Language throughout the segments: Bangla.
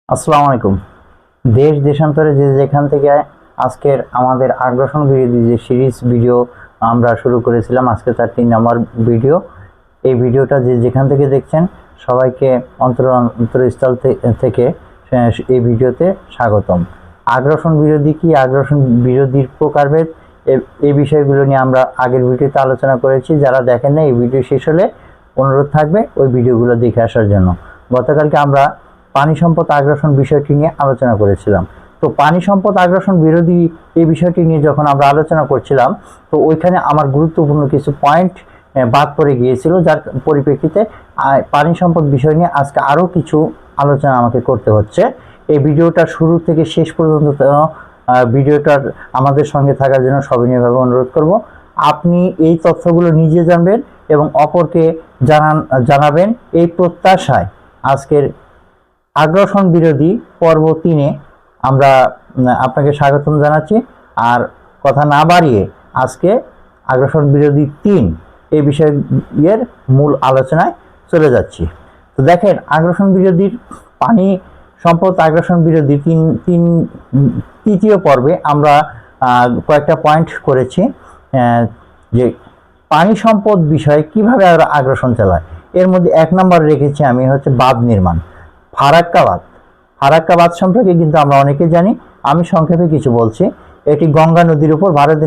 আসসালামু আলাইকুম। দেশ দেশান্তরে যে যেখান থেকে আজকের আমাদের আগ্রাসন বিরোধী যে সিরিজ ভিডিও আমরা শুরু করেছিলাম, আজকে তার 3 নম্বর ভিডিও। এই ভিডিওটা যে যেখান থেকে দেখছেন সবাইকে অন্তরস্থল থেকে এই ভিডিওতে স্বাগতম। আগ্রাসন বিরোধী কি, আগ্রাসন বিরোধীর প্রকারভেদ, এই বিষয়গুলো নিয়ে আমরা আগের ভিডিওতে আলোচনা করেছি। যারা দেখেন না, এই ভিডিও শেষ হলে অনুরোধ থাকবে ওই ভিডিওগুলো দেখে আসার জন্য। গতকালকে আমরা পানি সম্পদ আগ্রাসন বিষয়টি নিয়ে আলোচনা করেছিলাম। তো পানি সম্পদ আগ্রাসন বিরোধী এই বিষয়টি নিয়ে যখন আমরা আলোচনা করছিলাম, তো ওইখানে আমার গুরুত্বপূর্ণ কিছু পয়েন্ট বাদ পড়ে গিয়েছিল, যার পরিপ্রেক্ষিতে পানি সম্পদ বিষয় নিয়ে আজকে আরও কিছু আলোচনা আমাকে করতে হচ্ছে। এই ভিডিওটা শুরু থেকে শেষ পর্যন্ত ভিডিওটার আমাদের সঙ্গে থাকার জন্য সবিনয়ভাবে অনুরোধ করব। আপনি এই তথ্যগুলো নিজে জানবেন এবং অপরকে জানাবেন, এই প্রত্যাশায় আজকের আগ্রাসন বিরোধী পর্ব 3-এ আমরা আপনাকে স্বাগতম জানাচ্ছি। আর কথা না বাড়িয়ে আজকে আগ্রাসন বিরোধী 3 এই বিষয়ের মূল আলোচনায় চলে যাচ্ছি। তো দেখেন, আগ্রাসন বিরোধীর পানি সম্পদ আগ্রাসন বিরোধী তৃতীয় পর্বে আমরা কয়েকটা পয়েন্ট করেছি, যে পানি সম্পদ বিষয়ে কিভাবে আগ্রাসন চালায়। এর মধ্যে 1 নম্বর রেখেছি আমি হচ্ছে বাঁধ নির্মাণ। ফারাক্কা বাঁধ সম্পর্কে কিন্তু আমরা অনেকে জানি। আমি সংক্ষেপে কিছু বলছি। এটি গঙ্গা নদীর উপর ভারতে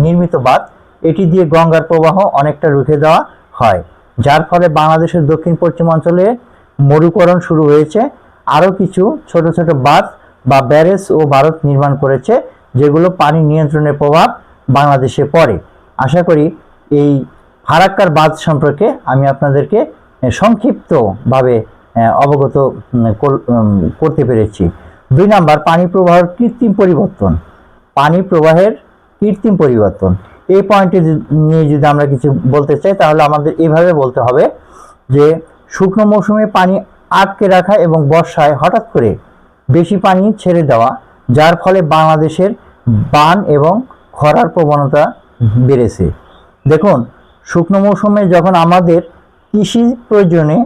নির্মিত বাঁধ। এটি দিয়ে গঙ্গার প্রবাহ অনেকটা রুখে দেওয়া হয়, যার ফলে বাংলাদেশের দক্ষিণ পশ্চিম অঞ্চলে মরুকরণ শুরু হয়েছে। আরও কিছু ছোট ছোট বাঁধ বা ব্যারেজ ও ভারত নির্মাণ করেছে, যেগুলো পানি নিয়ন্ত্রণের প্রভাব বাংলাদেশে পড়ে। আশা করি এই ফারাক্কার বাঁধ সম্পর্কে আমি আপনাদেরকে সংক্ষিপ্তভাবে অবগত করতে পেরেছি। 2 নম্বর, পানি প্রবাহের কৃত্রিম পরিবর্তন। পানি প্রবাহের কৃত্রিম পরিবর্তন, এই পয়েন্টে নিয়ে যদি আমরা কিছু বলতে চাই, তাহলে আমাদের এভাবে বলতে হবে যে শুকনো মৌসুমে পানি আটকে রাখা এবং বর্ষায় হঠাৎ করে বেশি পানি ছেড়ে দেওয়া, যার ফলে বাংলাদেশের বান এবং খরার প্রবণতা বেড়েছে। দেখুন, শুকনো মৌসুমে যখন আমাদের কৃষি প্রয়োজনে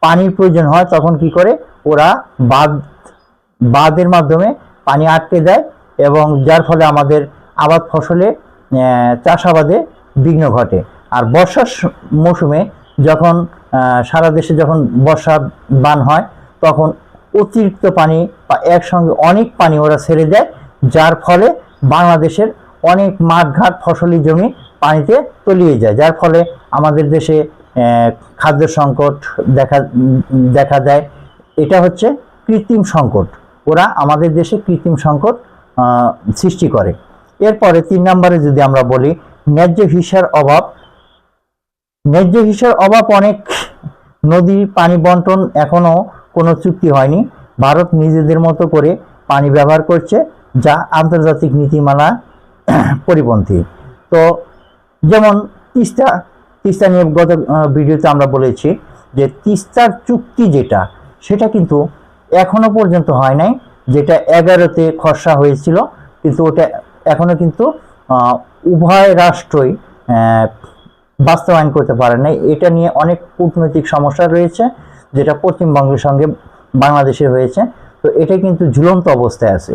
পানির প্রয়োজন হয়, তখন কি করে ওরা বাঁধের মাধ্যমে পানি আটকে দেয়, এবং যার ফলে আমাদের আবাদ ফসলে চাষাবাদে বিঘ্ন ঘটে। আর বর্ষার মৌসুমে যখন সারা দেশে যখন বর্ষা বান হয়, তখন অতিরিক্ত পানি বা একসঙ্গে অনেক পানি ওরা ছেড়ে দেয়, যার ফলে বাংলাদেশের অনেক মাঠঘাট ফসলি জমি পানিতে তলিয়ে যায়, যার ফলে আমাদের দেশে খাদ্য সংকট দেখা দেয়। এটা হচ্ছে কৃত্রিম সংকট। ওরা আমাদের দেশে কৃত্রিম সংকট সৃষ্টি করে। এরপরে 3 নম্বরে যদি আমরা বলি ন্যায্য হিসার অভাব। ন্যায্য হিসার অভাব, অনেক নদী পানি বন্টন এখনো কোনো চুক্তি হয়নি। ভারত নিজেদের মতো করে পানি ব্যবহার করছে, যা আন্তর্জাতিক নীতিমালা পরিপন্থী। তো যেমন তিস্তা নিয়ে গত ভিডিওতে আমরা বলেছি যে তিস্তার চুক্তি সেটা কিন্তু এখনো পর্যন্ত হয় নাই, যেটা 11-তে খসড়া হয়েছিল, কিন্তু ওটা এখনো কিন্তু উভয় রাষ্ট্রই বাস্তবায়ন করতে পারে নাই। এটা নিয়ে অনেক কূটনৈতিক সমস্যা রয়েছে, যেটা পশ্চিমবঙ্গের সঙ্গে বাংলাদেশে হয়েছে। তো এটা কিন্তু ঝুলন্ত অবস্থায় আছে।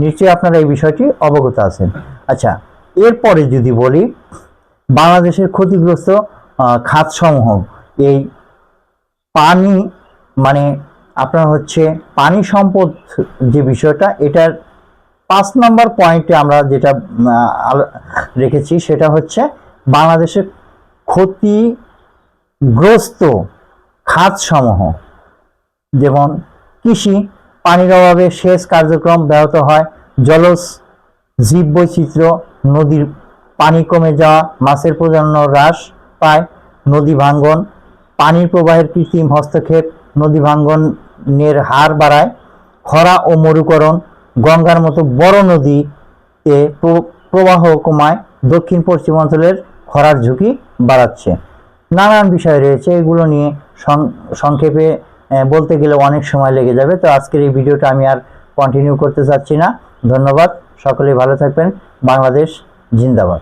নিশ্চয়ই আপনারা এই বিষয়টি অবগত আছেন। আচ্ছা, এরপরে যদি বলি বাংলাদেশের ক্ষতিগ্রস্ত খাতসমূহ, এই পানি মানে আপনার হচ্ছে পানি সম্পদ যে বিষয়টা, এটার 5 নম্বর পয়েন্টে আমরা যেটা রেখেছি, সেটা হচ্ছে বাংলাদেশের ক্ষতিগ্রস্ত খাতসমূহ। যেমন কৃষি, পানির অভাবে সেচ কার্যক্রম ব্যাহত হয়, জলজ জীববৈচিত্র্য, নদীর পানি কমে যাওয়া, মাছের প্রজনন হ্রাস পায়, নদী ভাঙ্গন, পানির প্রবাহের কৃত্রিম হস্তক্ষেপ নদী ভাঙ্গনের হার বাড়ায়, খরা ও মরুকরণ, গঙ্গার মতো বড় নদীতে প্রবাহ কমায়, দক্ষিণ পশ্চিম অঞ্চলের খরার ঝুঁকি বাড়াচ্ছে। নানান বিষয় রয়েছে, এগুলো নিয়ে সংক্ষেপে বলতে গেলে অনেক সময় লেগে যাবে। তো আজকের এই ভিডিওটা আমি আর কন্টিনিউ করতে চাচ্ছি না। ধন্যবাদ, সকলেই ভালো থাকবেন। বাংলাদেশ জিন্দাবাদ।